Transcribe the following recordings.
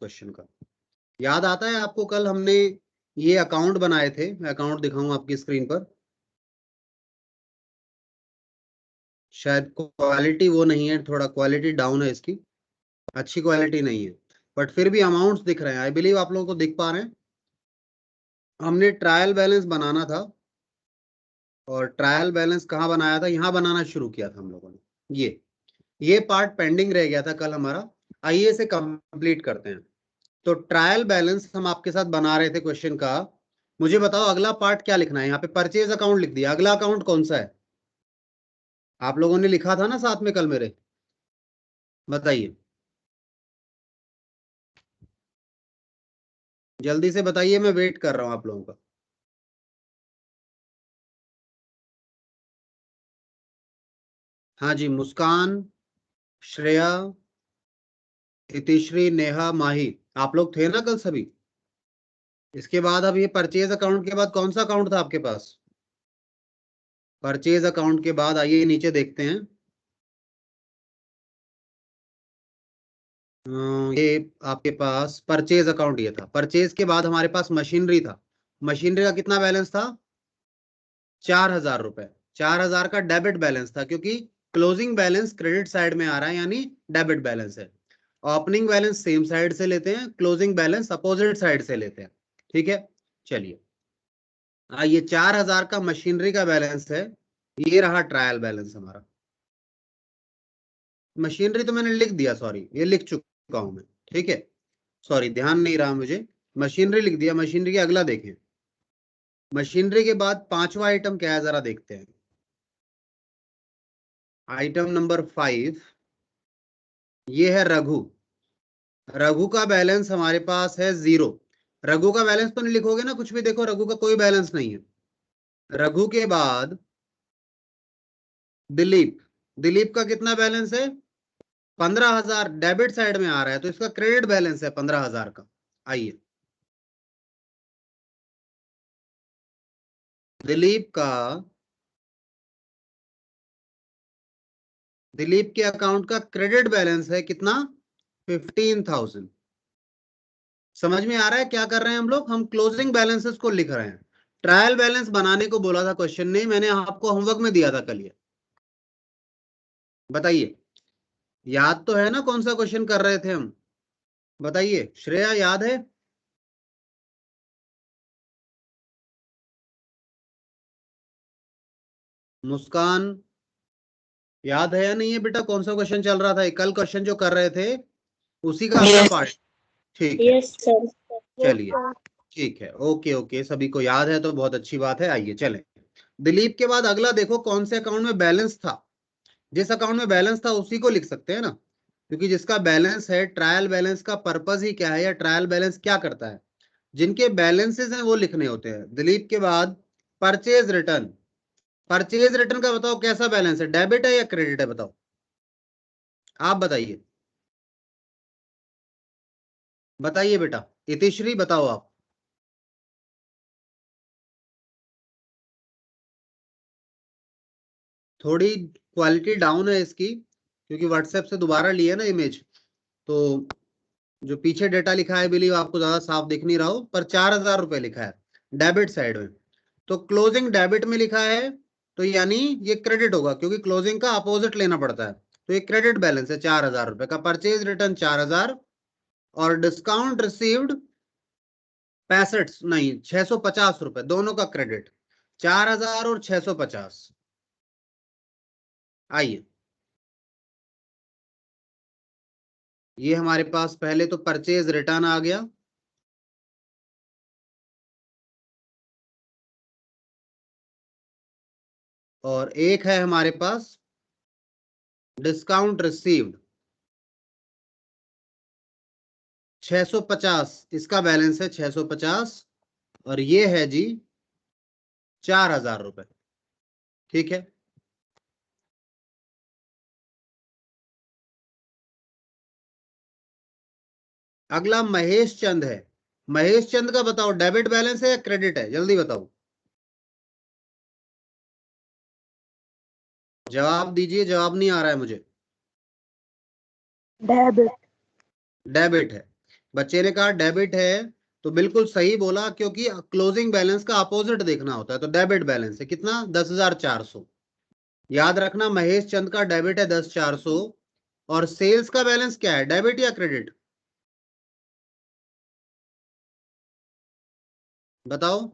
Question का। याद आता है आपको, कल हमने ये अकाउंट बनाए थे, मैं अकाउंट दिखाऊं आपकी स्क्रीन पर। शायद क्वालिटी वो नहीं है, थोड़ा क्वालिटी डाउन है इसकी, अच्छी क्वालिटी नहीं है, बट फिर भी अमाउंट्स दिख रहे हैं। आई बिलीव आप लोगों को दिख पा रहे हैं। हमने ट्रायल बैलेंस बनाना था, और ट्रायल बैलेंस कहाँ बनाया था, यहाँ बनाना शुरू किया था हम लोगों ने। ये पार्ट पेंडिंग रह गया था कल हमारा। आइए इसे कंप्लीट करते हैं। तो ट्रायल बैलेंस हम आपके साथ बना रहे थे क्वेश्चन का। मुझे बताओ अगला पार्ट क्या लिखना है। यहाँ पे परचेज अकाउंट लिख दिया, अगला अकाउंट कौन सा है? आप लोगों ने लिखा था ना साथ में कल मेरे, बताइए जल्दी से बताइए, मैं वेट कर रहा हूं आप लोगों का। हाँ जी, मुस्कान, श्रेया, इतिश्री, नेहा, माही, आप लोग थे ना कल सभी? इसके बाद अब ये परचेज अकाउंट के बाद कौन सा अकाउंट था आपके पास? परचेज अकाउंट के बाद आइए नीचे देखते हैं। ये आपके पास परचेज अकाउंट ये था। परचेज के बाद हमारे पास मशीनरी था। मशीनरी का कितना बैलेंस था? 4,000 रुपए। 4,000 का डेबिट बैलेंस था, क्योंकि क्लोजिंग बैलेंस क्रेडिट साइड में आ रहा है, यानी डेबिट बैलेंस है। ओपनिंग बैलेंस सेम साइड से लेते हैं, क्लोजिंग बैलेंस अपोजिट साइड से लेते हैं। ठीक है, चलिए। ये 4,000 का मशीनरी का बैलेंस है। ये रहा ट्रायल बैलेंस हमारा। मशीनरी तो मैंने लिख दिया, सॉरी, ये लिख चुका हूं मैं। ठीक है, सॉरी, ध्यान नहीं रहा मुझे। मशीनरी लिख दिया। मशीनरी के अगला देखें। मशीनरी के बाद पांचवा आइटम क्या है, जरा देखते हैं। आइटम नंबर 5, ये है रघु। रघु का बैलेंस हमारे पास है 0। रघु का बैलेंस तो नहीं लिखोगे ना कुछ भी, देखो रघु का कोई बैलेंस नहीं है। रघु के बाद दिलीप। दिलीप का कितना बैलेंस है? 15,000 डेबिट साइड में आ रहा है, तो इसका क्रेडिट बैलेंस है 15,000 का। आइए, दिलीप का, दिलीप के अकाउंट का क्रेडिट बैलेंस है कितना? 15,000। समझ में आ रहा है क्या कर रहे हैं हम लोग? हम क्लोजिंग बैलेंसेस को लिख रहे हैं। ट्रायल बैलेंस बनाने को बोला था क्वेश्चन ने, मैंने आपको होमवर्क में दिया था कल। ये बताइए, याद तो है ना कौन सा क्वेश्चन कर रहे थे हम? बताइए, श्रेया याद है? मुस्कान याद है या नहीं है बेटा, कौन सा क्वेश्चन चल रहा था? कल क्वेश्चन जो कर रहे थे उसी का अगला पार्ट। ठीक है, यस सर। चलिए, ठीक है, ओके ओके, सभी को याद है तो बहुत अच्छी बात है। आइए चलें। दिलीप के बाद अगला देखो, कौन से अकाउंट में बैलेंस था। जिस अकाउंट में बैलेंस था उसी को लिख सकते हैं ना, क्योंकि जिसका बैलेंस है, ट्रायल बैलेंस का पर्पस ही क्या है, या ट्रायल बैलेंस क्या करता है, जिनके बैलेंसेस हैं वो लिखने होते हैं। दिलीप के बाद परचेज रिटर्न। परचेज रिटर्न का बताओ कैसा बैलेंस है, डेबिट है या क्रेडिट है, बताओ, आप बताइए, बताइए बेटा। इतिश्री बताओ आप। थोड़ी क्वालिटी डाउन है इसकी, क्योंकि व्हाट्सएप से दोबारा लिया ना इमेज, तो जो पीछे डेटा लिखा है बिलीव आपको ज्यादा साफ दिख नहीं रहा हो, पर 4,000 रुपए लिखा है डेबिट साइड में। तो क्लोजिंग डेबिट में लिखा है, तो यानी ये क्रेडिट होगा, क्योंकि क्लोजिंग का अपोजिट लेना पड़ता है। तो ये क्रेडिट बैलेंस है 4,000 रुपए का। परचेज रिटर्न 4,000, और डिस्काउंट रिसीव्ड 65, नहीं 650 रुपए, दोनों का क्रेडिट, 4,000 और 650। आइए, ये हमारे पास पहले तो परचेज रिटर्न आ गया, और एक है हमारे पास डिस्काउंट रिसीव्ड 650, इसका बैलेंस है 650, और ये है जी 4,000 रुपए। ठीक है, अगला महेश चंद है। महेश चंद का बताओ डेबिट बैलेंस है या क्रेडिट है, जल्दी बताओ, जवाब दीजिए, जवाब नहीं आ रहा है मुझे। डेबिट। डेबिट है। बच्चे ने कहा डेबिट है, तो बिल्कुल सही बोला, क्योंकि क्लोजिंग बैलेंस का अपोजिट देखना होता है। तो डेबिट बैलेंस है कितना, 10,400। याद रखना महेश चंद का डेबिट है 10,400, और सेल्स का बैलेंस क्या है, डेबिट या क्रेडिट, बताओ।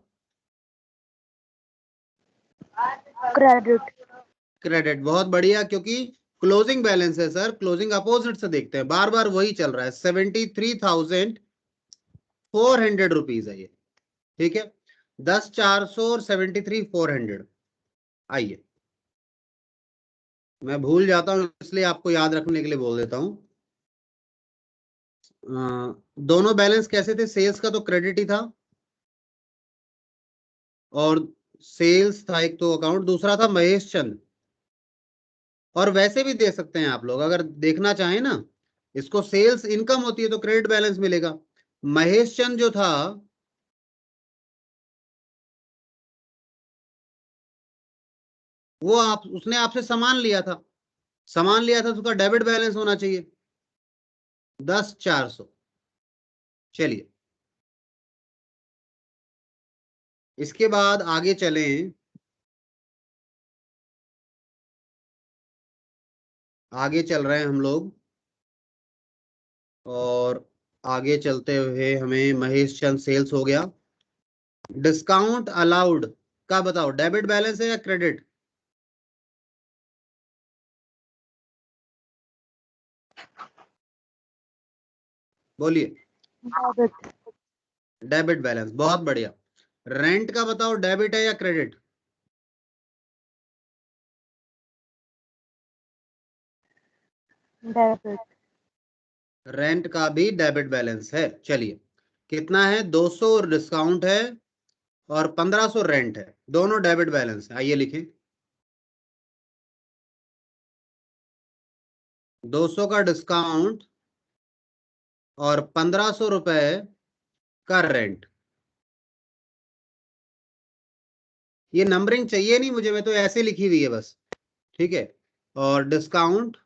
क्रेडिट। क्रेडिट, बहुत बढ़िया, क्योंकि क्लोजिंग बैलेंस है सर, क्लोजिंग अपोजिट से देखते हैं, बार बार वही चल रहा है। 73,400 रुपीज है ये, ठीक है। 10,400 और 73,400। आइए, मैं भूल जाता हूं इसलिए आपको याद रखने के लिए बोल देता हूं। दोनों बैलेंस कैसे थे, सेल्स का तो क्रेडिट ही था, और सेल्स था एक तो अकाउंट, दूसरा था महेश चंद। और वैसे भी दे सकते हैं आप लोग, अगर देखना चाहें ना, इसको सेल्स इनकम होती है तो क्रेडिट बैलेंस मिलेगा। महेश चंद जो था, वो उसने आपसे सामान लिया था तो उसका डेबिट बैलेंस होना चाहिए 10,400। चलिए, इसके बाद आगे चलें। आगे चल रहे हैं हम लोग, और आगे चलते हुए हमें महेश चंद सेल्स हो गया। डिस्काउंट अलाउड का बताओ, डेबिट बैलेंस है या क्रेडिट, बोलिए। डेबिट। डेबिट बैलेंस, बहुत बढ़िया। रेंट का बताओ, डेबिट है या क्रेडिट, डेबिट। रेंट का भी डेबिट बैलेंस है। चलिए, कितना है, 200 डिस्काउंट है और 1,500 रेंट है, दोनों डेबिट बैलेंस है। आइए लिखें, 200 का डिस्काउंट और 1,500 रुपए का रेंट। ये नंबरिंग चाहिए नहीं मुझे, मैं तो ऐसे लिखी हुई है बस, ठीक है। और डिस्काउंट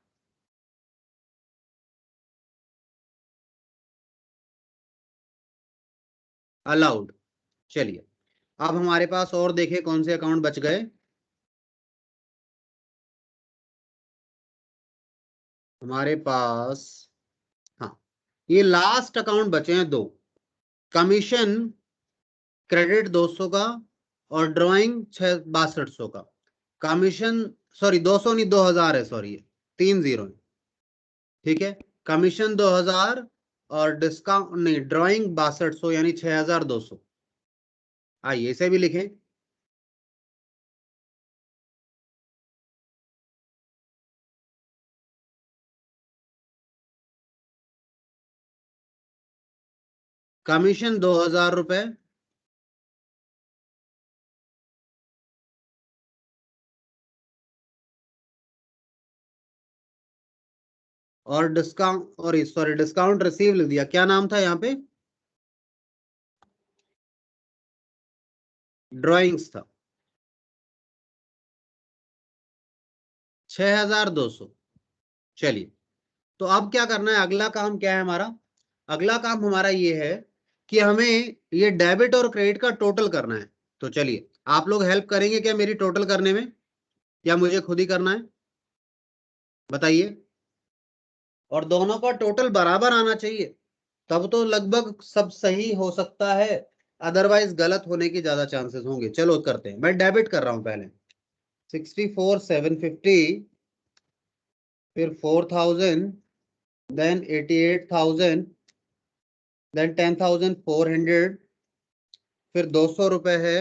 अलाउड। चलिए, अब हमारे पास और देखें कौन से अकाउंट बच गए। हमारे पास, हाँ, ये लास्ट अकाउंट बचे हैं दो, कमीशन क्रेडिट 200 का, और ड्राइंग 6200 का। कमीशन, सॉरी 200 नहीं, 2,000 है, सॉरी, 3 0 है, ठीक है। कमीशन 2,000 और डिस्काउंट नहीं, ड्राइंग 6200, यानी 6,200। आइए इसे भी लिखें, कमीशन 2,000 रुपए, और डिस्काउंट, और सॉरी डिस्काउंट रिसीव लिख दिया, क्या नाम था यहाँ पे, ड्राइंग्स था, 6,200। चलिए, तो अब क्या करना है, अगला काम क्या है हमारा, अगला काम हमारा ये है कि हमें ये डेबिट और क्रेडिट का टोटल करना है। तो चलिए, आप लोग हेल्प करेंगे क्या मेरी टोटल करने में, या मुझे खुद ही करना है, बताइए। और दोनों का टोटल बराबर आना चाहिए, तब तो लगभग सब सही हो सकता है, अदरवाइज गलत होने के ज्यादा चांसेस होंगे। चलो करते हैं, मैं डेबिट कर रहा हूं पहले, 64,750, फिर 4,000, देन 88,000, देन 10,400, फिर 200 रुपए है,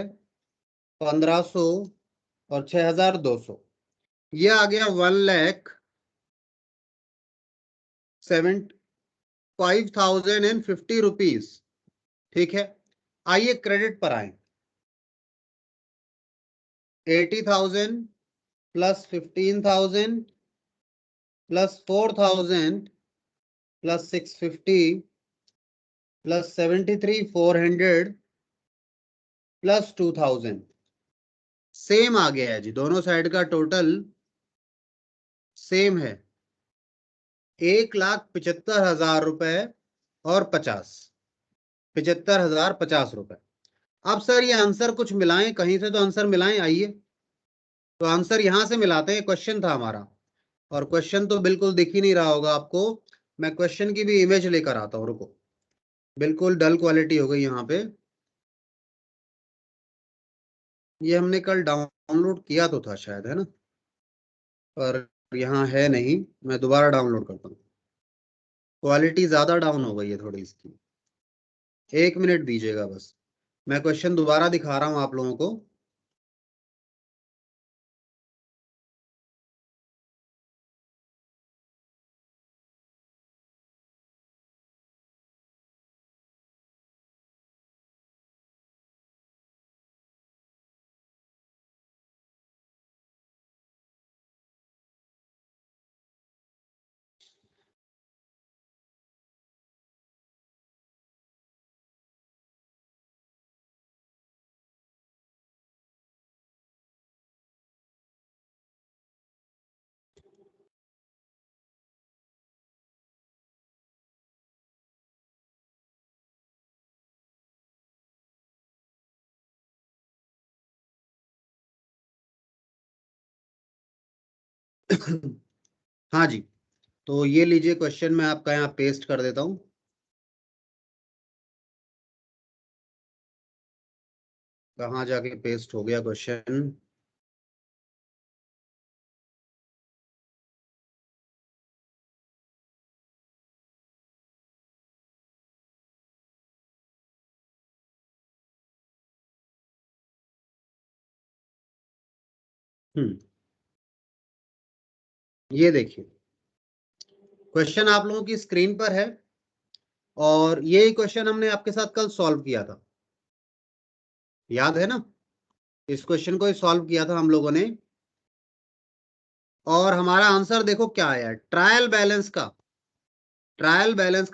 1,500, और 6,200। ये आ गया 1,05,050 रुपीज, ठीक है। आइए क्रेडिट पर आए, 80,000 plus 15,000 plus 4,000 plus 650 plus 73,400 plus 2,000, same आ गया है जी, दोनों साइड का टोटल सेम है, 1,75,000 रुपए और 50, 75,050 रुपए। अब सर ये आंसर कुछ मिलाएं कहीं से, तो आंसर मिलाएं, आइए। तो आंसर यहां से मिलाते हैं, क्वेश्चन था हमारा, और क्वेश्चन तो बिल्कुल दिख ही नहीं रहा होगा आपको। मैं क्वेश्चन की भी इमेज लेकर आता हूँ, रुको। बिल्कुल डल क्वालिटी हो गई यहाँ पे। ये हमने कल डाउनलोड किया तो था शायद, है ना, पर यहाँ है नहीं। मैं दोबारा डाउनलोड करता हूँ। क्वालिटी ज्यादा डाउन हो गई है थोड़ी इसकी। 1 मिनट दीजिएगा बस, मैं क्वेश्चन दोबारा दिखा रहा हूँ आप लोगों को। हाँ जी, तो ये लीजिए क्वेश्चन, मैं आपका यहाँ पेस्ट कर देता हूँ। कहाँ जाके पेस्ट हो गया क्वेश्चन? ये देखिए, क्वेश्चन आप लोगों की स्क्रीन पर है, और ये क्वेश्चन हमने आपके साथ कल सॉल्व किया था, याद है ना? इस क्वेश्चन को सॉल्व किया था हम लोगों ने, और हमारा आंसर देखो क्या आया है। ट्रायल बैलेंस का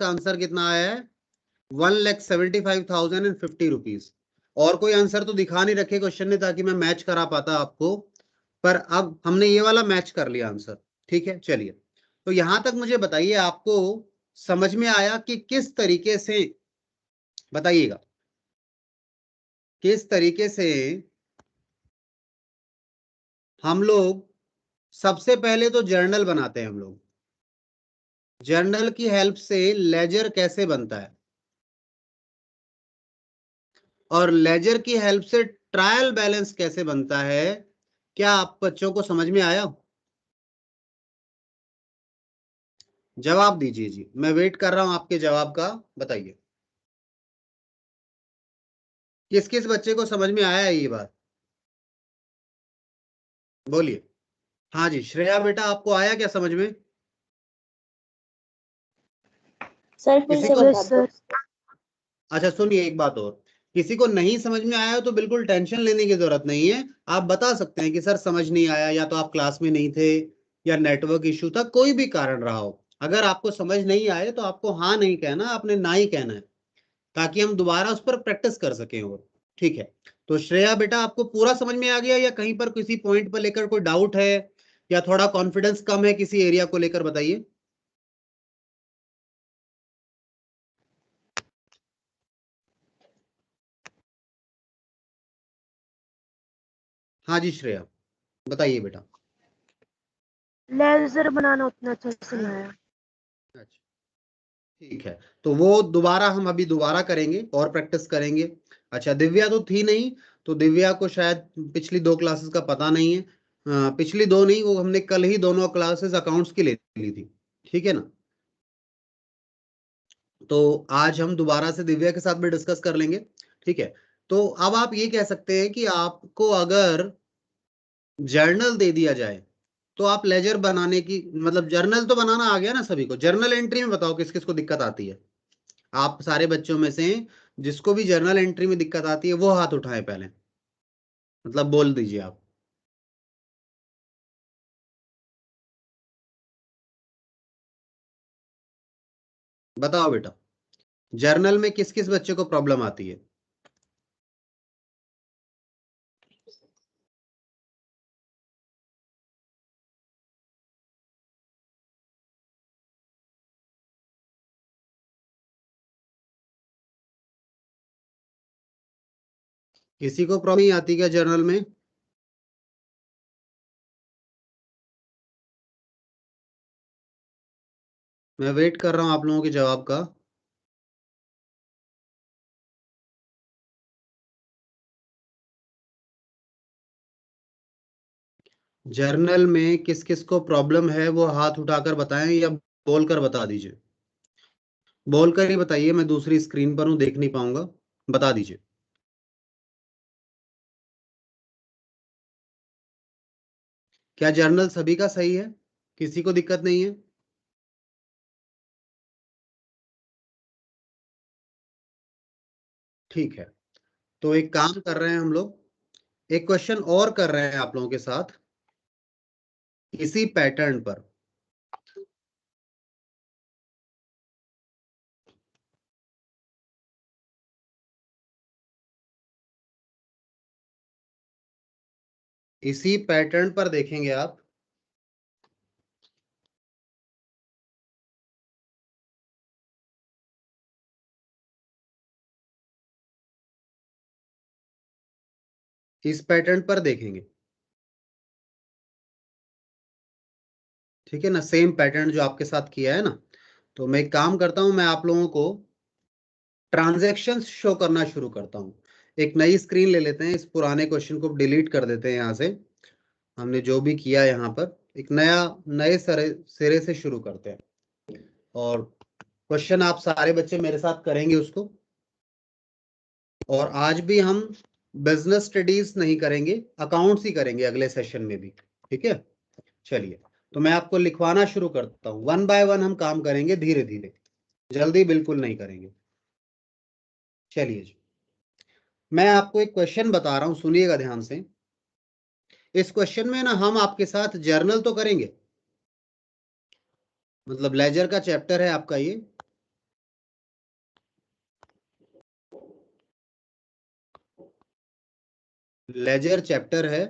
आंसर कितना आया है? 1,75,050 रुपीज। और कोई आंसर तो दिखा नहीं रखे क्वेश्चन ने, ताकि मैं मैच करा पाता आपको, पर अब हमने ये वाला मैच कर लिया आंसर। ठीक है, चलिए। तो यहां तक मुझे बताइए, आपको समझ में आया कि किस तरीके से, बताइएगा, किस तरीके से हम लोग सबसे पहले तो जर्नल बनाते हैं। हम लोग जर्नल की हेल्प से लेजर कैसे बनता है, और लेजर की हेल्प से ट्रायल बैलेंस कैसे बनता है, क्या आप बच्चों को समझ में आया? जवाब दीजिए जी, मैं वेट कर रहा हूं आपके जवाब का। बताइए, किस किस बच्चे को समझ में आया है ये बात? बोलिए। हाँ जी, श्रेया बेटा, आपको आया क्या समझ में? सर फिर किसी से को, बता दो। अच्छा सुनिए, एक बात और, किसी को नहीं समझ में आया हो तो बिल्कुल टेंशन लेने की जरूरत नहीं है। आप बता सकते हैं कि सर समझ नहीं आया, या तो आप क्लास में नहीं थे, या नेटवर्क इश्यू था, कोई भी कारण रहा हो। अगर आपको समझ नहीं आए तो आपको हाँ नहीं कहना, आपने ना ही कहना है, ताकि हम दोबारा उस पर प्रैक्टिस कर सकें। और ठीक है, तो श्रेया बेटा, आपको पूरा समझ में आ गया, या कहीं पर किसी पॉइंट पर लेकर कोई डाउट है, या थोड़ा कॉन्फिडेंस कम है किसी एरिया को लेकर? बताइए। हाँ जी श्रेया, बताइए बेटा। लेजर बनाना उतना अच्छा से नहीं आया। अच्छा, ठीक है, तो वो दोबारा हम अभी दोबारा करेंगे और प्रैक्टिस करेंगे। अच्छा, दिव्या तो थी नहीं, तो दिव्या को शायद पिछली 2 क्लासेस का पता नहीं है। पिछली दो नहीं, वो हमने कल ही दोनों क्लासेस अकाउंट्स की ले ली थी। ठीक है ना? तो आज हम दोबारा से दिव्या के साथ भी डिस्कस कर लेंगे। ठीक है, तो अब आप ये कह सकते हैं कि आपको अगर जर्नल दे दिया जाए, तो आप लेजर बनाने की, मतलब जर्नल तो बनाना आ गया ना सभी को? जर्नल एंट्री में बताओ किस किस को दिक्कत आती है? आप सारे बच्चों में से जिसको भी जर्नल एंट्री में दिक्कत आती है, वो हाथ उठाए पहले, मतलब बोल दीजिए आप। बताओ बेटा, जर्नल में किस किस बच्चे को प्रॉब्लम आती है? किसी को प्रॉब्लम नहीं आती क्या जर्नल में? मैं वेट कर रहा हूं आप लोगों के जवाब का। जर्नल में किस किस को प्रॉब्लम है वो हाथ उठाकर बताएं या बोलकर बता दीजिए। बोलकर ही बताइए, मैं दूसरी स्क्रीन पर हूं, देख नहीं पाऊंगा। बता दीजिए। क्या जर्नल सभी का सही है? किसी को दिक्कत नहीं है? ठीक है। तो एक काम कर रहे हैं हम लोग, एक क्वेश्चन और कर रहे हैं आप लोगों के साथ इसी पैटर्न पर। इसी पैटर्न पर देखेंगे आप। इस पैटर्न पर देखेंगे, ठीक है ना? सेम पैटर्न जो आपके साथ किया है ना। तो मैं एक काम करता हूं, मैं आप लोगों को ट्रांजैक्शंस शो करना शुरू करता हूं। एक नई स्क्रीन ले लेते हैं, इस पुराने क्वेश्चन को डिलीट कर देते हैं। यहाँ से हमने जो भी किया यहाँ पर एक नए सिरे से शुरू करते हैं। और क्वेश्चन आप सारे बच्चे मेरे साथ करेंगे उसको। और आज भी हम बिजनेस स्टडीज नहीं करेंगे, अकाउंट्स ही करेंगे अगले सेशन में भी। ठीक है, चलिए। तो मैं आपको लिखवाना शुरू करता हूँ, वन बाय वन हम काम करेंगे, धीरे धीरे, जल्दी बिल्कुल नहीं करेंगे। चलिए जी, मैं आपको एक क्वेश्चन बता रहा हूं, सुनिएगा ध्यान से। इस क्वेश्चन में ना हम आपके साथ जर्नल तो करेंगे, मतलब लेजर का चैप्टर है आपका ये। लेजर चैप्टर है,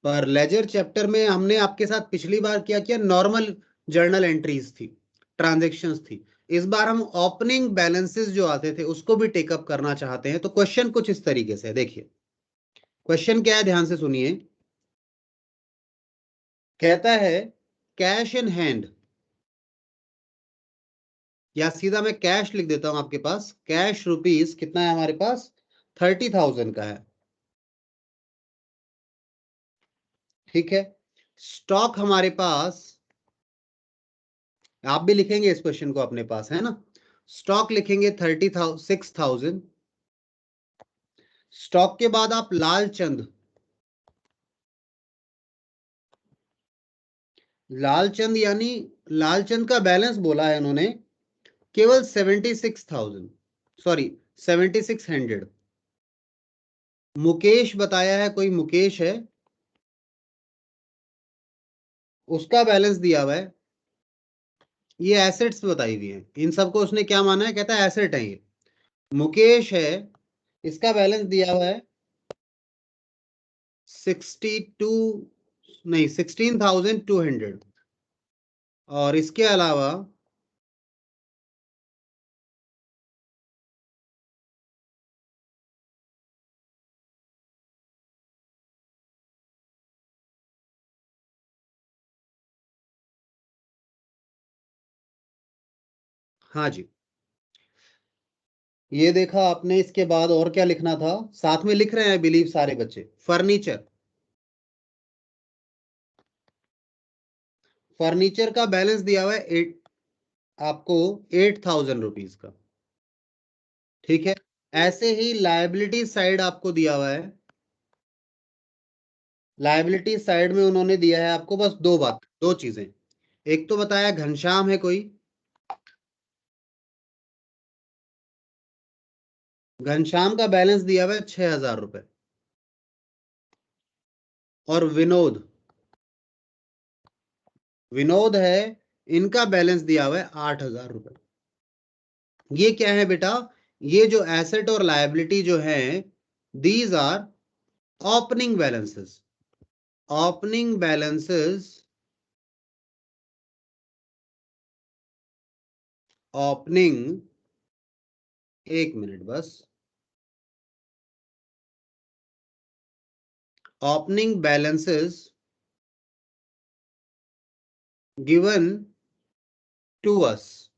पर लेजर चैप्टर में हमने आपके साथ पिछली बार क्या किया, नॉर्मल जर्नल एंट्रीज थी, ट्रांजेक्शन्स थी। इस बार हम ओपनिंग बैलेंसेस जो आते थे उसको भी टेकअप करना चाहते हैं। तो क्वेश्चन कुछ इस तरीके से है, देखिए क्वेश्चन क्या है, ध्यान से सुनिए। कहता है कैश इन हैंड, या सीधा मैं कैश लिख देता हूं आपके पास। कैश रुपीस कितना है हमारे पास? 30,000 का है। ठीक है। स्टॉक हमारे पास, आप भी लिखेंगे इस क्वेश्चन को अपने पास, है ना? स्टॉक लिखेंगे 6,000। स्टॉक के बाद आप लालचंद, लालचंद यानी लालचंद का बैलेंस बोला है उन्होंने केवल 76,000, सॉरी 7,600। मुकेश बताया है, कोई मुकेश है, उसका बैलेंस दिया हुआ है। ये एसेट्स बताई हुई है, इन सबको उसने क्या माना है, कहता है एसेट है ये। मुकेश है, इसका बैलेंस दिया हुआ है 62, नहीं 16,200। और इसके अलावा हाँ जी, ये देखा आपने। इसके बाद और क्या लिखना था, साथ में लिख रहे हैं बिलीव सारे बच्चे। फर्नीचर, फर्नीचर का बैलेंस दिया हुआ है आपको 8,000 रुपीज का। ठीक है। ऐसे ही लायबिलिटी साइड आपको दिया हुआ है। लायबिलिटी साइड में उन्होंने दिया है आपको बस दो चीजें। एक तो बताया घनश्याम है कोई, घनश्याम का बैलेंस दिया हुआ है 6,000 रुपए। और विनोद, विनोद है, इनका बैलेंस दिया हुआ है 8,000 रुपए। ये क्या है बेटा, ये जो एसेट और लायबिलिटी जो है, these are opening balances. Opening balances, opening, एक मिनट बस, opening balances given to us,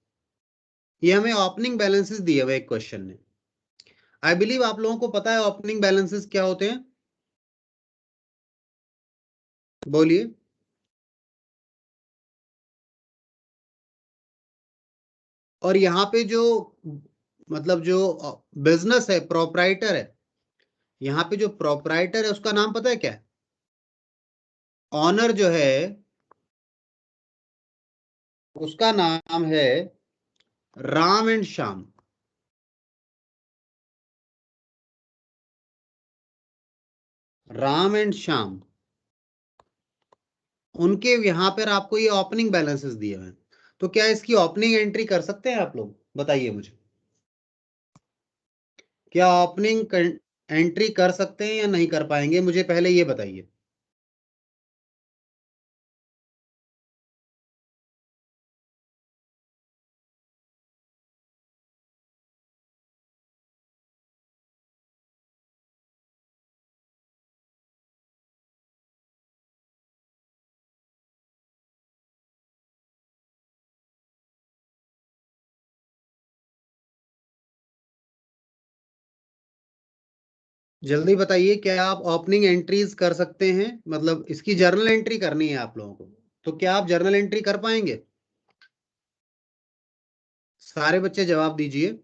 ये हमें ओपनिंग बैलेंसेस दिए हुए एक क्वेश्चन ने। आई बिलीव आप लोगों को पता है ओपनिंग बैलेंसेस क्या होते हैं, बोलिए। और यहाँ पे जो मतलब जो बिजनेस है, प्रोप्राइटर है, यहाँ पे जो प्रोप्राइटर है उसका नाम पता है क्या है? ऑनर जो है उसका नाम है राम एंड श्याम। राम एंड श्याम, उनके यहां पर आपको ये ओपनिंग बैलेंसेस दिए हुए हैं। तो क्या इसकी ओपनिंग एंट्री कर सकते हैं आप लोग, बताइए मुझे। क्या ओपनिंग एंट्री कर सकते हैं या नहीं कर पाएंगे, मुझे पहले ये बताइए। जल्दी बताइए, क्या आप ओपनिंग एंट्रीज कर सकते हैं, मतलब इसकी जर्नल एंट्री करनी है आप लोगों को, तो क्या आप जर्नल एंट्री कर पाएंगे? सारे बच्चे जवाब दीजिए।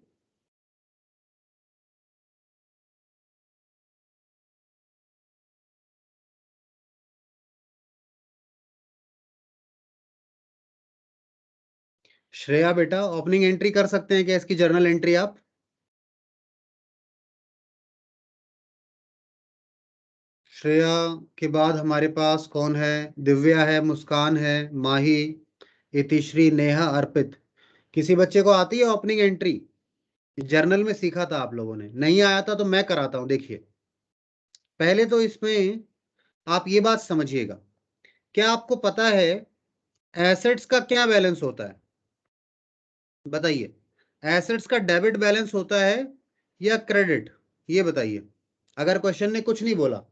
श्रेया बेटा, ओपनिंग एंट्री कर सकते हैं क्या इसकी जर्नल एंट्री आप? श्रेया के बाद हमारे पास कौन है? दिव्या है, मुस्कान है, माही, इतिश्री, नेहा, अर्पित। किसी बच्चे को आती है ओपनिंग एंट्री? जर्नल में सीखा था आप लोगों ने, नहीं आया था तो मैं कराता हूं। देखिए, पहले तो इसमें आप ये बात समझिएगा, क्या आपको पता है एसेट्स का क्या बैलेंस होता है? बताइए, एसेट्स का डेबिट बैलेंस होता है या क्रेडिट, ये बताइए। अगर क्वेश्चन ने कुछ नहीं बोला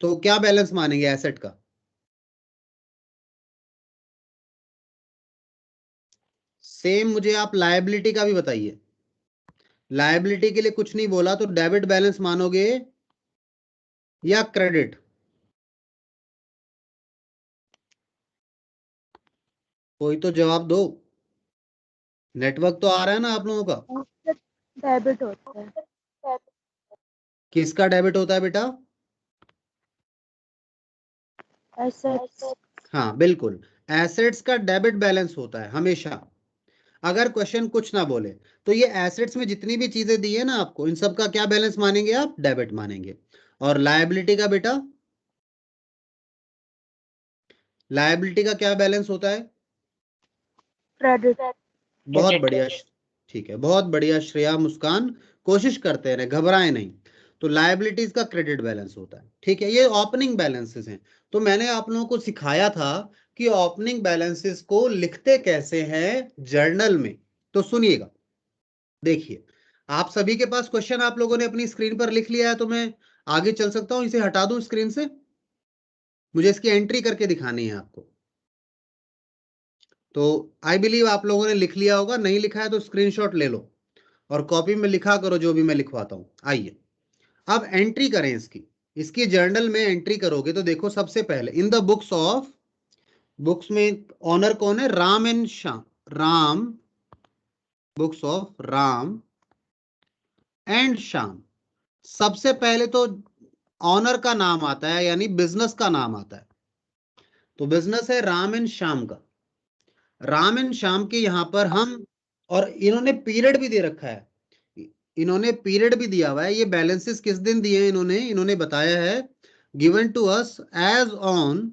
तो क्या बैलेंस मानेंगे एसेट का? सेम मुझे आप लायबिलिटी का भी बताइए। लायबिलिटी के लिए कुछ नहीं बोला तो डेबिट बैलेंस मानोगे या क्रेडिट? कोई तो जवाब दो, नेटवर्क तो आ रहा है ना आप लोगों का। डेबिट होता है। किसका डेबिट होता है बेटा? एसेट्स। हाँ बिल्कुल, एसेट्स का डेबिट बैलेंस होता है हमेशा। अगर क्वेश्चन कुछ ना बोले तो ये एसेट्स में जितनी भी चीजें दी है ना आपको, इन सब का क्या बैलेंस मानेंगे आप? डेबिट मानेंगे। और लायबिलिटी का बेटा, लायबिलिटी का क्या बैलेंस होता है? क्रेडिट। बहुत बढ़िया, ठीक है, बहुत बढ़िया श्रेया, मुस्कान, कोशिश करते रहे, घबराए नहीं। तो लायबिलिटीज का क्रेडिट बैलेंस होता है, ठीक है, ये ओपनिंग बैलेंसेस हैं। तो मैंने आप लोगों को सिखाया था कि ओपनिंग बैलेंसेस को लिखते कैसे हैं जर्नल में। तो सुनिएगा, देखिए, आप सभी के पास क्वेश्चन आप लोगों ने अपनी स्क्रीन पर लिख लिया है, तो मैं आगे चल सकता हूं, इसे हटा दूं स्क्रीन से? मुझे इसकी एंट्री करके दिखानी है आपको। तो आई बिलीव आप लोगों ने लिख लिया होगा, नहीं लिखा है तो स्क्रीनशॉट ले लो और कॉपी में लिखा करो जो भी मैं लिखवाता हूं। आइए अब एंट्री करें इसकी। इसकी जर्नल में एंट्री करोगे तो देखो, सबसे पहले in the books of, books में ऑनर कौन है? Ram and Shyam. Ram, books of Ram and Shyam. सबसे पहले तो ऑनर का नाम आता है, यानी बिजनेस का नाम आता है। तो बिजनेस है राम एंड श्याम का। राम एंड श्याम के यहां पर हम, और इन्होंने पीरियड भी दे रखा है, इन्होंने पीरियड भी दिया हुआ है। ये बैलेंसेस किस दिन दिए हैं इन्होंने? इन्होंने बताया है given to us as on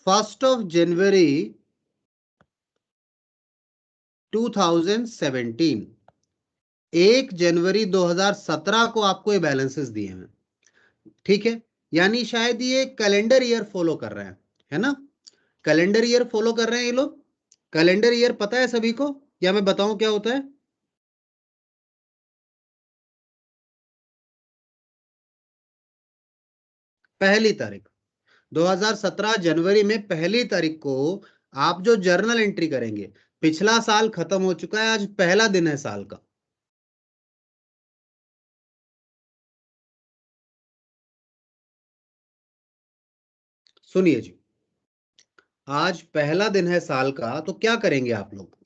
1st of January 2017। 1 जनवरी 2017 को आपको ये बैलेंसेस दिए हैं, ठीक है। यानी शायद ये कैलेंडर ईयर फॉलो कर रहे हैं, है ना? कैलेंडर ईयर फॉलो कर रहे हैं ये लोग। कैलेंडर ईयर पता है सभी को, क्या मैं बताऊं क्या होता है? पहली तारीख 2017 जनवरी में पहली तारीख को आप जो जर्नल एंट्री करेंगे, पिछला साल खत्म हो चुका है, आज पहला दिन है साल का। सुनिए जी, आज पहला दिन है साल का, तो क्या करेंगे आप लोग?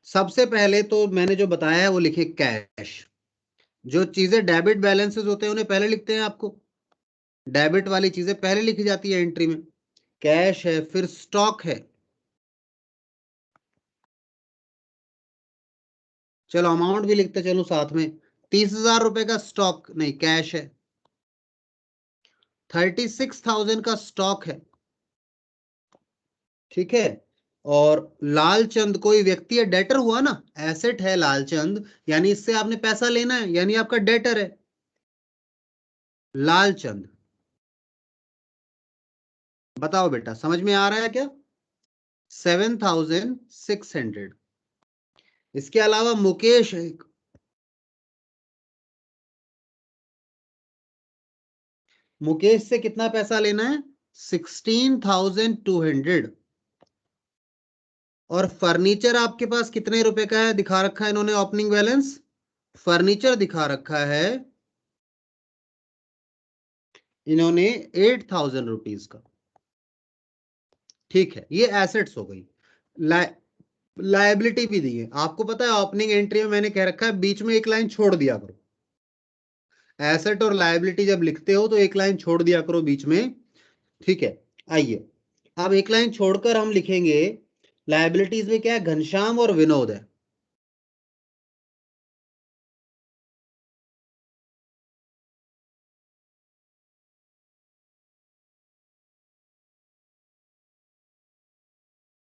सबसे पहले तो मैंने जो बताया है वो लिखिए कैश। जो चीजें डेबिट बैलेंसेस होते हैं उन्हें पहले लिखते हैं आपको, डेबिट वाली चीजें पहले लिखी जाती है एंट्री में। कैश है, फिर स्टॉक है। चलो अमाउंट भी लिखते चलो साथ में। 30,000 रुपए का स्टॉक नहीं, कैश है। 36,000 का स्टॉक है, ठीक है। और लालचंद कोई व्यक्ति है, डेटर हुआ ना, एसेट है लालचंद, यानी इससे आपने पैसा लेना है, यानी आपका डेटर है लालचंद। बताओ बेटा, समझ में आ रहा है क्या? 7,600। इसके अलावा मुकेश है, मुकेश से कितना पैसा लेना है? 16,200। और फर्नीचर आपके पास कितने रुपए का है दिखा रखा है इन्होंने ओपनिंग बैलेंस? फर्नीचर दिखा रखा है इन्होंने 8,000 रुपीज का, ठीक है। ये एसेट्स हो गई। लाइबिलिटी भी दी है। आपको पता है ओपनिंग एंट्री में मैंने कह रखा है बीच में एक लाइन छोड़ दिया करो। एसेट और लाइबिलिटी जब लिखते हो तो एक लाइन छोड़ दिया करो बीच में, ठीक है। आइए अब एक लाइन छोड़कर हम लिखेंगे लाइबिलिटीज में क्या है, घनश्याम और विनोद है।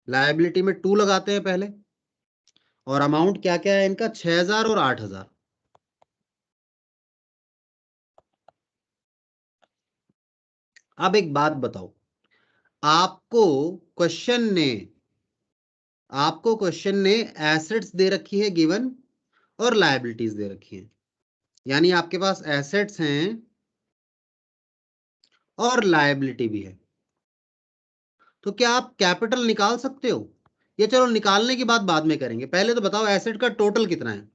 लाइबिलिटी में 2 लगाते हैं पहले। और अमाउंट क्या क्या है इनका? 6,000 और 8,000। अब एक बात बताओ, आपको क्वेश्चन ने आपको क्वेश्चन ने एसेट्स दे रखी है गिवन, और लायबिलिटीज दे रखी है, यानी आपके पास एसेट्स हैं और लायबिलिटी भी है। तो क्या आप कैपिटल निकाल सकते हो? ये चलो निकालने की बात बाद में करेंगे, पहले तो बताओ एसेट का टोटल कितना है।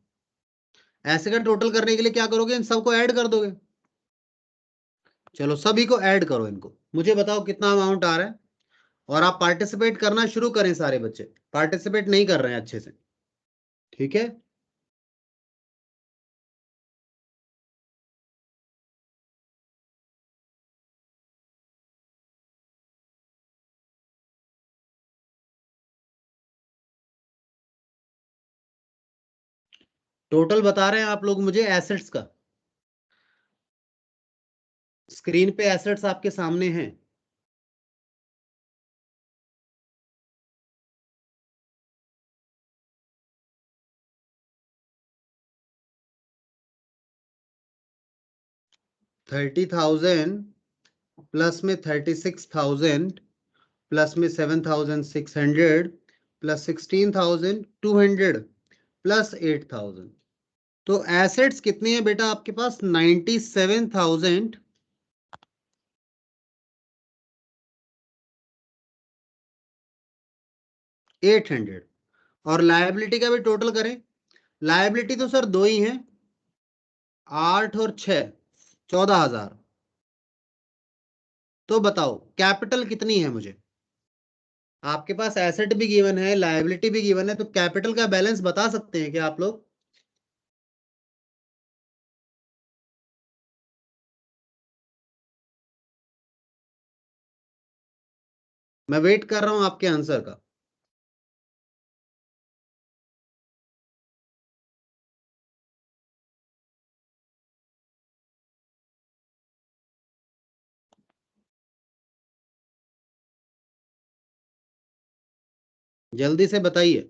एसेट का टोटल करने के लिए क्या करोगे? इन सबको ऐड कर दोगे। चलो सभी को ऐड करो, इनको मुझे बताओ कितना अमाउंट आ रहा है। और आप पार्टिसिपेट करना शुरू करें, सारे बच्चे पार्टिसिपेट नहीं कर रहे हैं अच्छे से, ठीक है। टोटल बता रहे हैं आप लोग मुझे एसेट्स का। स्क्रीन पे एसेट्स आपके सामने हैं। $30,000 प्लस में 36,000 प्लस में 7,600 प्लस 16,200 प्लस 8,000। तो एसेट्स कितनी है बेटा आपके पास? 97,800। और लायबिलिटी का भी टोटल करें। लायबिलिटी तो सर दो ही हैं, 8 और 6, 14,000। तो बताओ कैपिटल कितनी है मुझे? आपके पास एसेट भी गिवन है, लायबिलिटी भी गिवन है, तो कैपिटल का बैलेंस बता सकते हैं क्या आप लोग? मैं वेट कर रहा हूं आपके आंसर का। जल्दी से बताइए।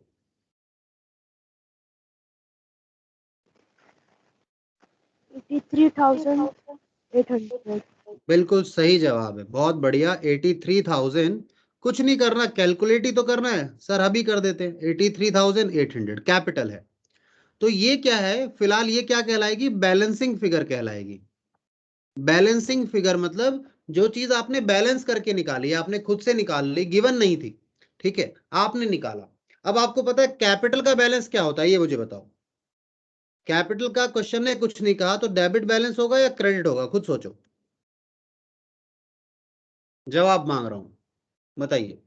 83,800। बिल्कुल सही जवाब है, बहुत बढ़िया। 83,800 कुछ नहीं करना, कैलकुलेट ही तो करना है सर, अभी कर देते हैं। 83,800 कैपिटल है। तो ये क्या है फिलहाल, ये क्या कहलाएगी, बैलेंसिंग फिगर कहलाएगी। बैलेंसिंग फिगर मतलब जो चीज आपने बैलेंस करके निकाली, आपने खुद से निकाल ली, गिवन नहीं थी, ठीक है, आपने निकाला। अब आपको पता है कैपिटल का बैलेंस क्या होता है, ये मुझे बताओ। कैपिटल का क्वेश्चन है, कुछ नहीं कहा, तो डेबिट बैलेंस होगा या क्रेडिट होगा, खुद सोचो, जवाब मांग रहा हूं, बताइए।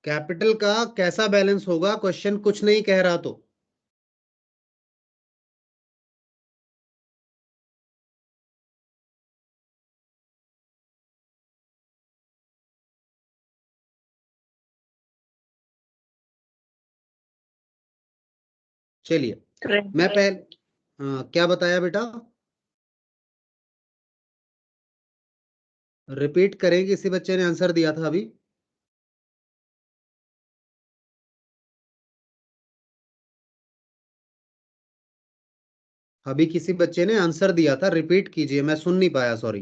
कैपिटल का कैसा बैलेंस होगा, क्वेश्चन कुछ नहीं कह रहा तो। चलिए मैं क्रेडिट। पहले, हाँ क्या बताया बेटा, रिपीट करें, किसी बच्चे ने आंसर दिया था अभी। अभी किसी बच्चे ने आंसर दिया था, रिपीट कीजिए, मैं सुन नहीं पाया, सॉरी।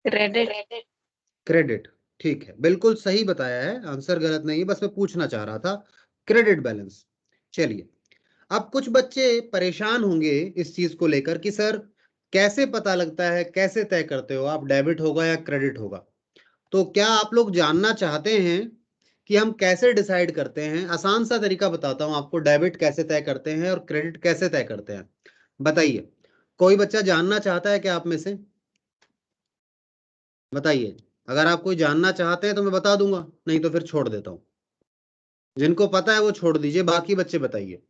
क्रेडिट। क्रेडिट, ठीक है, बिल्कुल सही बताया है, आंसर गलत नहीं है, बस मैं पूछना चाह रहा था, क्रेडिट बैलेंस। चलिए, अब कुछ बच्चे परेशान होंगे इस चीज को लेकर कि सर कैसे पता लगता है, कैसे तय करते हो आप, डेबिट होगा या क्रेडिट होगा। तो क्या आप लोग जानना चाहते हैं कि हम कैसे डिसाइड करते हैं? आसान सा तरीका बताता हूं आपको, डेबिट कैसे तय करते हैं और क्रेडिट कैसे तय करते हैं, बताइए। कोई बच्चा जानना चाहता है क्या आप में से, बताइए। अगर आप कोई जानना चाहते हैं तो मैं बता दूंगा, नहीं तो फिर छोड़ देता हूं। जिनको पता है वो छोड़ दीजिए, बाकी बच्चे बताइए।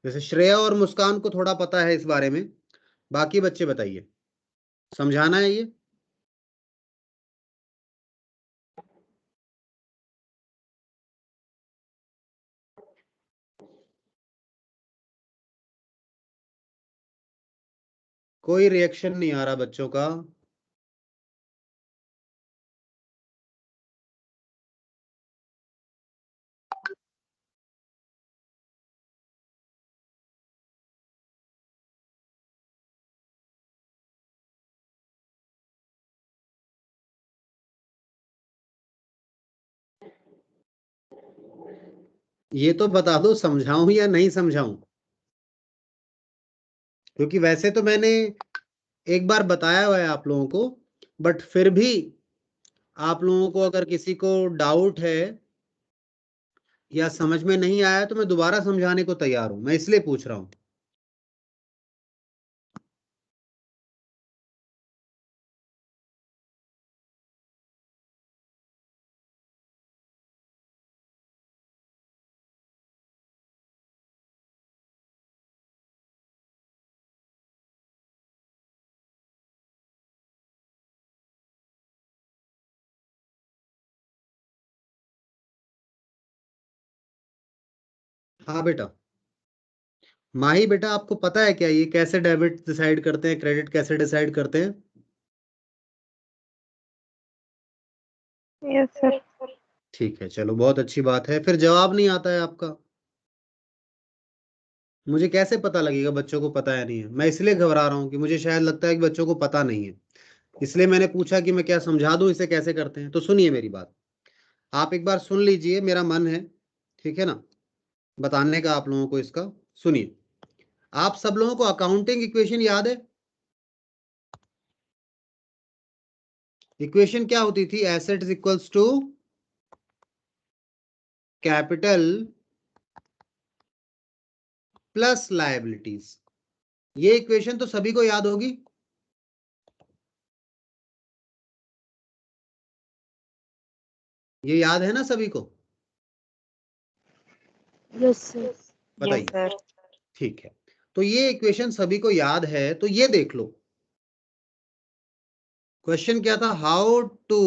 जैसे श्रेया और मुस्कान को थोड़ा पता है इस बारे में, बाकी बच्चे बताइए, समझाना है ये। कोई रिएक्शन नहीं आ रहा बच्चों का। ये तो बता दो, समझाऊं या नहीं समझाऊं, क्योंकि वैसे तो मैंने एक बार बताया हुआ है आप लोगों को, बट फिर भी आप लोगों को अगर किसी को डाउट है या समझ में नहीं आया तो मैं दोबारा समझाने को तैयार हूं, मैं इसलिए पूछ रहा हूं। हाँ बेटा, माही बेटा, आपको पता है क्या ये कैसे डेबिट डिसाइड करते हैं, क्रेडिट कैसे डिसाइड करते हैं? Yes sir. ठीक है, चलो बहुत अच्छी बात है, फिर जवाब नहीं आता है आपका। मुझे कैसे पता लगेगा बच्चों को पता है नहीं है, मैं इसलिए घबरा रहा हूँ कि मुझे शायद लगता है कि बच्चों को पता नहीं है, इसलिए मैंने पूछा कि मैं क्या समझा दूं इसे कैसे करते हैं। तो सुनिए मेरी बात, आप एक बार सुन लीजिए, मेरा मन है, ठीक है ना, बताने का आप लोगों को इसका। सुनिए, आप सब लोगों को अकाउंटिंग इक्वेशन याद है? इक्वेशन क्या होती थी, assets equals to capital plus liabilities. ये इक्वेशन तो सभी को याद होगी, ये याद है ना सभी को, यस सर। बताइए। ठीक है, तो ये इक्वेशन सभी को याद है, तो ये देख लो, क्वेश्चन क्या था, how to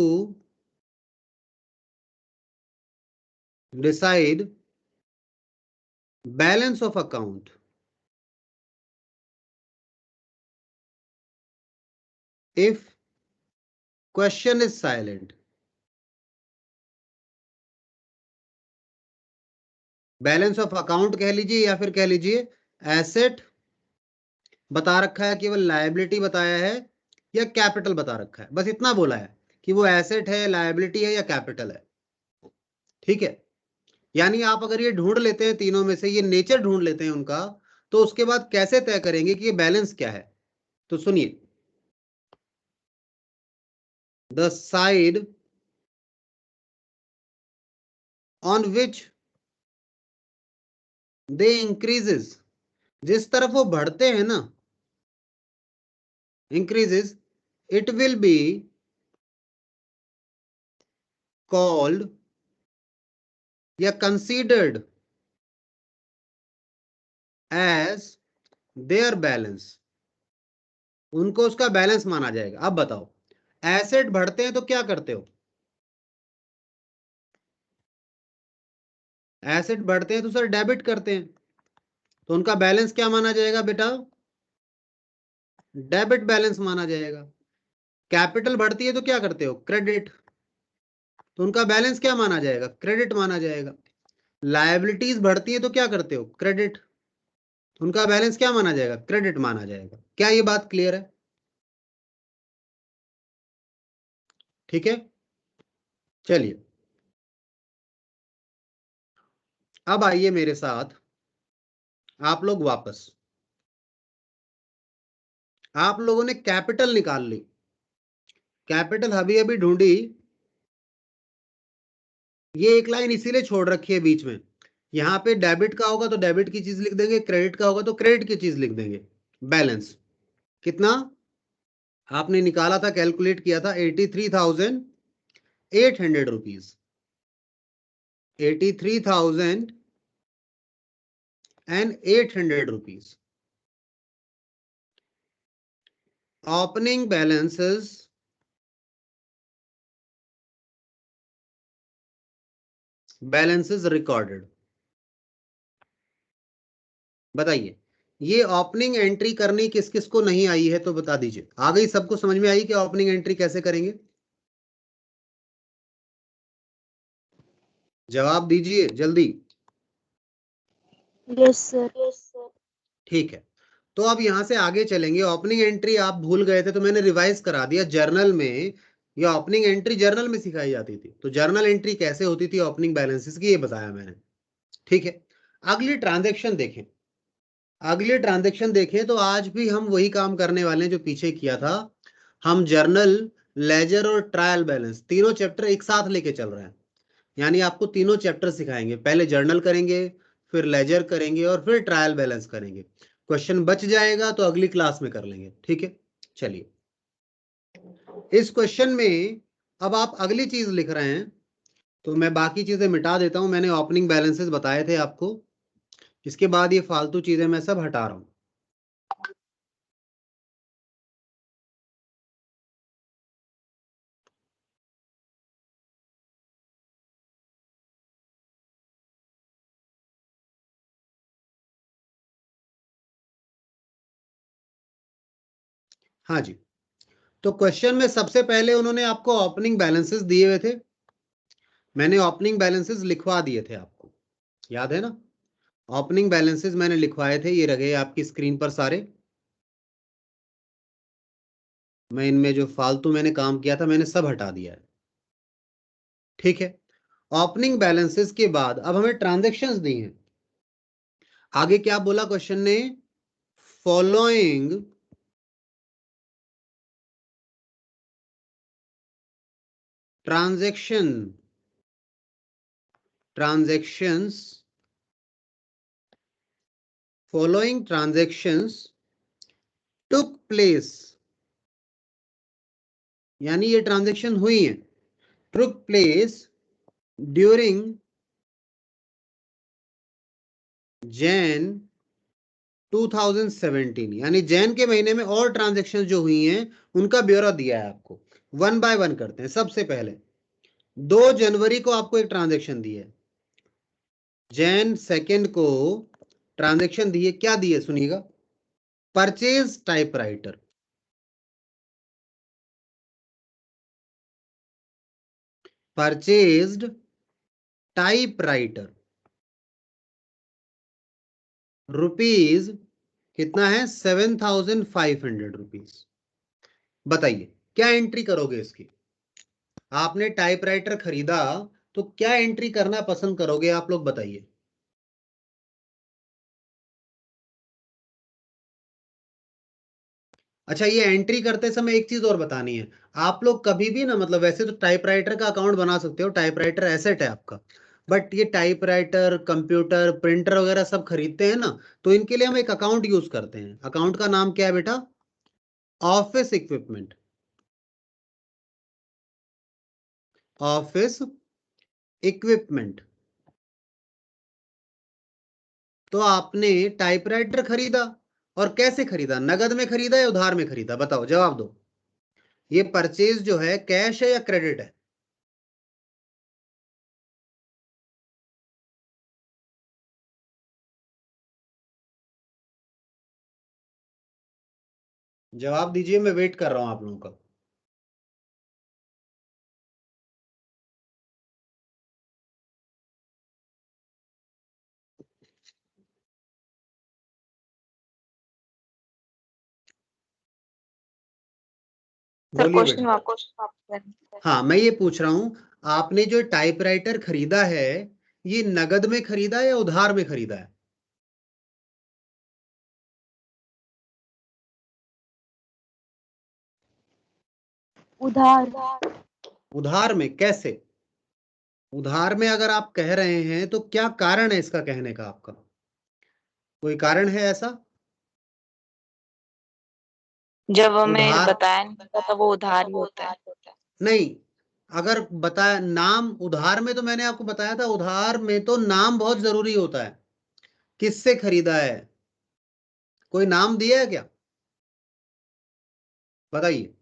decide balance of account. If question is silent, balance of account कह लीजिए या फिर कह लीजिए एसेट बता रखा है, केवल लायबिलिटी बताया है या कैपिटल बता रखा है, बस इतना बोला है कि वो एसेट है, लायबिलिटी है या कैपिटल है। ठीक है, यानी आप अगर ये ढूंढ लेते हैं तीनों में से, ये नेचर ढूंढ लेते हैं उनका, तो उसके बाद कैसे तय करेंगे कि ये बैलेंस क्या है। तो सुनिए, the side on which they increases, जिस तरफ वो बढ़ते हैं ना, increases, it will be called या कंसीडर्ड एज देयर बैलेंस, उनको उसका बैलेंस माना जाएगा। अब बताओ, एसेट बढ़ते हैं तो क्या करते हो, एसेट बढ़ते हैं तो सर डेबिट करते हैं, तो उनका बैलेंस क्या माना जाएगा बेटा, डेबिट बैलेंस माना जाएगा। कैपिटल बढ़ती है तो क्या करते हो, क्रेडिट, तो उनका बैलेंस क्या माना जाएगा, क्रेडिट माना जाएगा। लायबिलिटीज बढ़ती है तो क्या करते हो, क्रेडिट, तो उनका बैलेंस क्या माना जाएगा, क्रेडिट माना जाएगा। क्या ये बात क्लियर है? ठीक है, चलिए अब आइए मेरे साथ आप लोग वापस, आप लोगों ने कैपिटल निकाल ली, कैपिटल अभी अभी ढूंढी, ये एक लाइन इसीलिए छोड़ रखी है बीच में, यहां पे डेबिट का होगा तो डेबिट की चीज लिख देंगे, क्रेडिट का होगा तो क्रेडिट की चीज लिख देंगे। बैलेंस कितना आपने निकाला था, कैलकुलेट किया था, 83,800 rupees, 83,800 rupees. Opening balances recorded. बताइए, ये ओपनिंग एंट्री करनी किस किस को नहीं आई है तो बता दीजिए। आ गई, सबको समझ में आई कि ओपनिंग एंट्री कैसे करेंगे? जवाब दीजिए जल्दी। Yes sir. ठीक है, तो अब यहां से आगे चलेंगे। ओपनिंग एंट्री आप भूल गए थे तो मैंने रिवाइज करा दिया। जर्नल में ये ओपनिंग एंट्री जर्नल में सिखाई जाती थी, तो जर्नल एंट्री कैसे होती थी ओपनिंग बैलेंसेस की, ये बताया मैंने। ठीक है, अगली ट्रांजेक्शन देखें, अगली ट्रांजेक्शन देखें तो आज भी हम वही काम करने वाले हैं जो पीछे किया था। हम जर्नल, लेजर और ट्रायल बैलेंस तीनों चैप्टर एक साथ लेके चल रहे हैं, यानी आपको तीनों चैप्टर सिखाएंगे। पहले जर्नल करेंगे, फिर लेजर करेंगे और फिर ट्रायल बैलेंस करेंगे। क्वेश्चन बच जाएगा तो अगली क्लास में कर लेंगे। ठीक है, चलिए इस क्वेश्चन में अब आप अगली चीज लिख रहे हैं, तो मैं बाकी चीजें मिटा देता हूं। मैंने ओपनिंग बैलेंसेस बताए थे आपको, इसके बाद ये फालतू चीजें मैं सब हटा रहा हूं। हाँ जी, तो क्वेश्चन में सबसे पहले उन्होंने आपको ओपनिंग बैलेंसेस दिए हुए थे, मैंने ओपनिंग बैलेंसेस लिखवा दिए थे आपको, याद है ना? ओपनिंग बैलेंसेस मैंने लिखवाए थे, ये रहे आपकी स्क्रीन पर सारे। मैं इनमें जो फालतू मैंने काम किया था मैंने सब हटा दिया है। ठीक है, ओपनिंग बैलेंसेस के बाद अब हमें ट्रांजैक्शंस दी हैं। आगे क्या बोला क्वेश्चन ने, following transaction transactions following transactions took place, यानी ये ट्रांजैक्शन हुई है, टुक प्लेस ड्यूरिंग जैन 2017, यानी जैन के महीने में और ट्रांजैक्शन जो हुई हैं उनका ब्यौरा दिया है आपको। वन बाय वन करते हैं। सबसे पहले 2 जनवरी को आपको एक ट्रांजैक्शन दी है, जैन सेकेंड को ट्रांजैक्शन दी है, क्या दी है सुनिएगा, purchase typewriter. Purchased typewriter rupees कितना है 7,500 रुपीज। बताइए क्या एंट्री करोगे इसकी। आपने टाइपराइटर खरीदा तो क्या एंट्री करना पसंद करोगे आप लोग बताइए। अच्छा ये एंट्री करते समय एक चीज और बतानी है। आप लोग कभी भी ना मतलब वैसे तो टाइपराइटर का अकाउंट बना सकते हो, टाइपराइटर एसेट है आपका, बट ये टाइपराइटर कंप्यूटर प्रिंटर वगैरह सब खरीदते हैं ना, तो इनके लिए हम एक अकाउंट यूज करते हैं। अकाउंट का नाम क्या है बेटा? Office equipment. Office equipment. तो आपने टाइपराइटर खरीदा, और कैसे खरीदा? नगद में खरीदा या उधार में खरीदा? बताओ जवाब दो। ये परचेज जो है कैश है या क्रेडिट है? जवाब दीजिए, मैं वेट कर रहा हूं आप लोगों का। सर बोलिए क्वेश्चन बेटा। वापस करें। हाँ मैं ये पूछ रहा हूं, आपने जो टाइपराइटर खरीदा है ये नगद में खरीदा या उधार में खरीदा है? उधार। उधार में कैसे? उधार में अगर आप कह रहे हैं तो क्या कारण है इसका कहने का आपका? कोई कारण है ऐसा? जब हमें उधार बताया नहीं था तो वो उधार ही होता है। नहीं, अगर बताया नाम उधार में, तो मैंने आपको बताया था उधार में तो नाम बहुत जरूरी होता है। किससे खरीदा है? कोई नाम दिया है क्या? बताइए।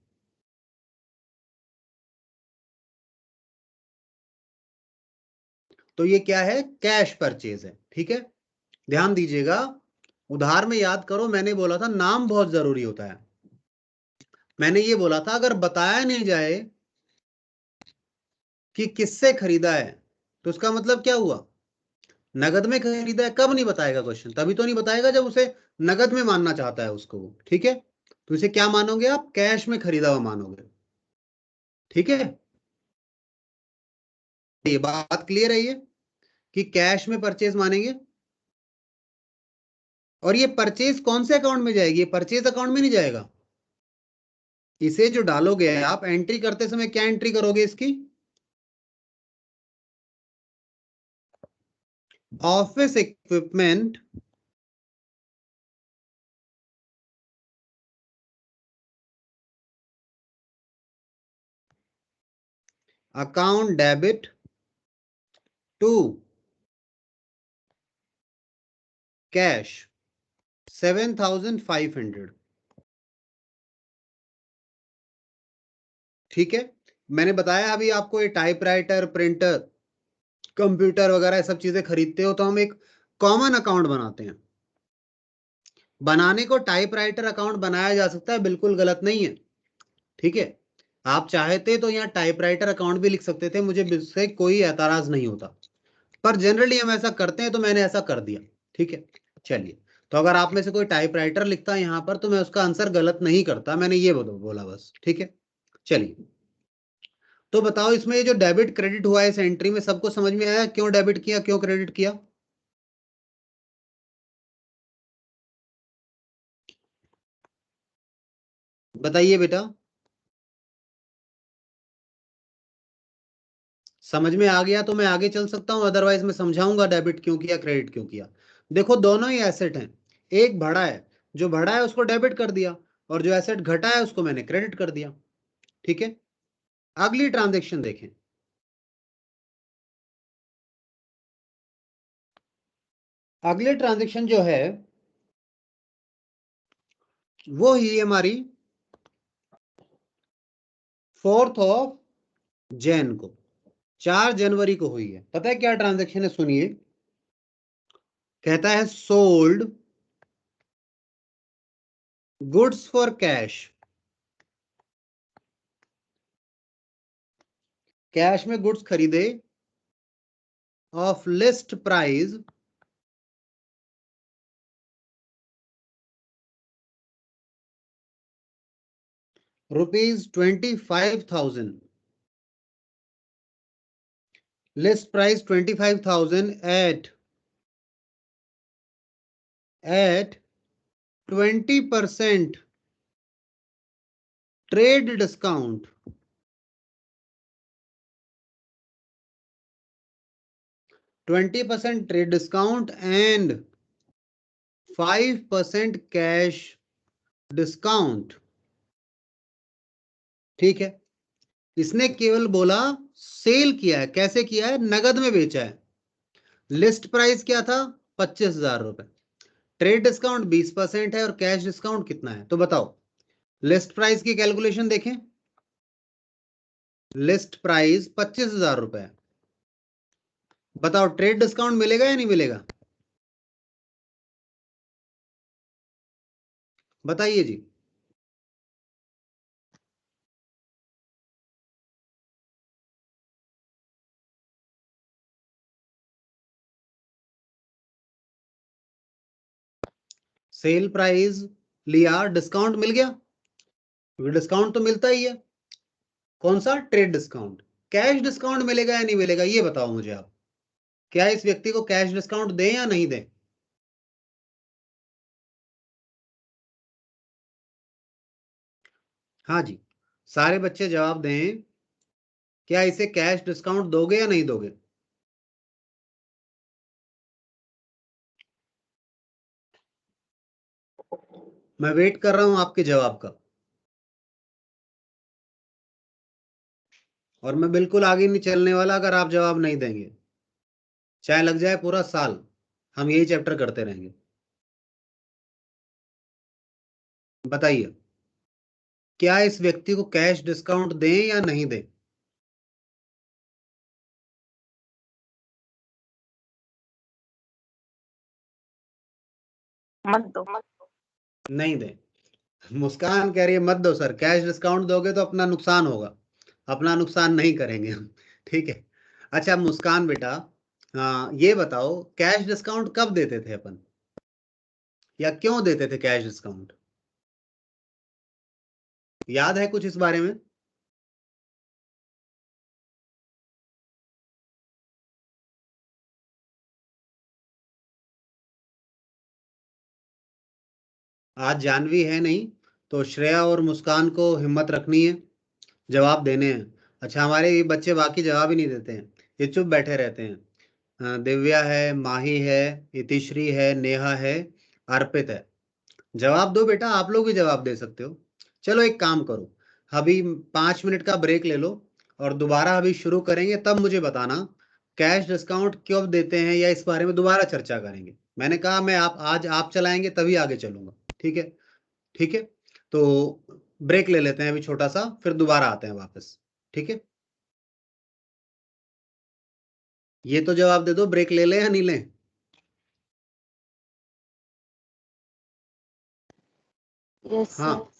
तो ये क्या है? कैश परचेज है। ठीक है, ध्यान दीजिएगा। उधार में याद करो मैंने बोला था नाम बहुत जरूरी होता है। मैंने ये बोला था अगर बताया नहीं जाए कि किससे खरीदा है तो उसका मतलब क्या हुआ? नगद में खरीदा है। कब नहीं बताएगा क्वेश्चन? तभी तो नहीं बताएगा जब उसे नगद में मानना चाहता है उसको वो। ठीक है, तो इसे क्या मानोगे आप? कैश में खरीदा हुआ मानोगे। ठीक है, ये बात क्लियर है ये कि कैश में परचेज मानेंगे। और ये परचेज कौन से अकाउंट में जाएगी? ये परचेज अकाउंट में नहीं जाएगा। इसे जो डालोगे आप एंट्री करते समय, क्या एंट्री करोगे इसकी? Office equipment account debit to cash 7,500। ठीक है, मैंने बताया अभी आपको ये टाइपराइटर प्रिंटर कंप्यूटर वगैरह सब चीजें खरीदते हो तो हम एक कॉमन अकाउंट बनाते हैं। बनाने को टाइपराइटर अकाउंट बनाया जा सकता है, बिल्कुल गलत नहीं है। ठीक है, आप चाहते तो यहाँ टाइपराइटर अकाउंट भी लिख सकते थे, मुझे इससे कोई एतराज नहीं होता, पर जनरली हम ऐसा करते हैं तो मैंने ऐसा कर दिया। ठीक है, चलिए। तो अगर आप में से कोई टाइपराइटर लिखता है यहाँ पर तो मैं उसका आंसर गलत नहीं करता, मैंने ये बोला बस। ठीक है, चलिए। तो बताओ इसमें ये जो डेबिट क्रेडिट हुआ है इस एंट्री में, सबको समझ में आया क्यों डेबिट किया क्यों क्रेडिट किया? बताइए बेटा। समझ में आ गया तो मैं आगे चल सकता हूं, अदरवाइज मैं समझाऊंगा डेबिट क्यों किया क्रेडिट क्यों किया। देखो दोनों ही एसेट हैं। एक बढ़ा है, जो बढ़ा है उसको डेबिट कर दिया, और जो एसेट घटा है उसको मैंने क्रेडिट कर दिया। ठीक है, अगली ट्रांजेक्शन देखें। अगले ट्रांजेक्शन जो है वो ही हमारी 4 जैन को, 4 जनवरी को हुई है। पता है क्या ट्रांजेक्शन है? सुनिए, कहता है sold goods for cash. Cash में गुड्स खरीदे of list price ₹25,000, list price 25,000 at 20% trade discount. %20 trade discount and 5% cash discount. ठीक है, इसने केवल बोला सेल किया है, कैसे किया है, नगद में बेचा है। लिस्ट प्राइस क्या था, 25,000 रुपए, ट्रेड डिस्काउंट 20% है और कैश डिस्काउंट कितना है, तो बताओ। लिस्ट प्राइस की कैलकुलेशन देखें, लिस्ट प्राइस 25,000 रुपए है, बताओ ट्रेड डिस्काउंट मिलेगा या नहीं मिलेगा, बताइए जी। सेल प्राइस लिया, डिस्काउंट मिल गया, डिस्काउंट तो मिलता ही है, कौन सा, ट्रेड डिस्काउंट। कैश डिस्काउंट मिलेगा या नहीं मिलेगा, ये बताओ मुझे आप, क्या इस व्यक्ति को कैश डिस्काउंट दें या नहीं दें। हाँ जी, सारे बच्चे जवाब दें, क्या इसे कैश डिस्काउंट दोगे या नहीं दोगे। मैं वेट कर रहा हूं आपके जवाब का, और मैं बिल्कुल आगे नहीं चलने वाला अगर आप जवाब नहीं देंगे, चाहे लग जाए पूरा साल, हम यही चैप्टर करते रहेंगे। बताइए, क्या इस व्यक्ति को कैश डिस्काउंट दें या नहीं दें। मत दो। नहीं दें, मुस्कान कह रही है मत दो सर, कैश डिस्काउंट दोगे तो अपना नुकसान होगा, अपना नुकसान नहीं करेंगे हम, ठीक है। अच्छा मुस्कान बेटा, ये बताओ कैश डिस्काउंट कब देते थे अपन, या क्यों देते थे कैश डिस्काउंट, याद है कुछ इस बारे में। आज जानवी है नहीं, तो श्रेया और मुस्कान को हिम्मत रखनी है, जवाब देने हैं। अच्छा हमारे ये बच्चे बाकी जवाब ही नहीं देते हैं, ये चुप बैठे रहते हैं। दिव्या है, माही है, इतिश्री है, नेहा है, अर्पित है। जवाब दो बेटा, आप लोग भी जवाब दे सकते हो। चलो एक काम करो, अभी 5 मिनट का ब्रेक ले लो और दोबारा अभी शुरू करेंगे, तब मुझे बताना कैश डिस्काउंट क्यों देते हैं, या इस बारे में दोबारा चर्चा करेंगे। मैंने कहा मैं आज आप चलाएंगे तभी आगे चलूंगा, ठीक है, ठीक है। तो ब्रेक ले लेते हैं अभी छोटा सा, फिर दोबारा आते हैं वापस, ठीक है। ये तो जवाब दे दो, ब्रेक ले लें या नहीं लें। यस हाँ सर।